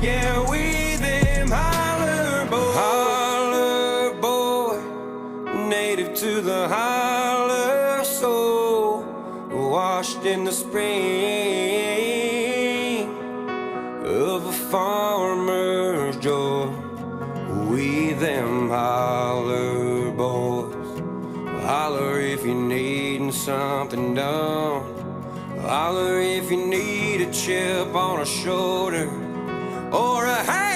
Yeah, we them holler boy, native to the holler soul, washed in the spring of a farmer's joy. We them holler boys. Holler if you're needing something done. Holler if you need a chip on a shoulder or a hand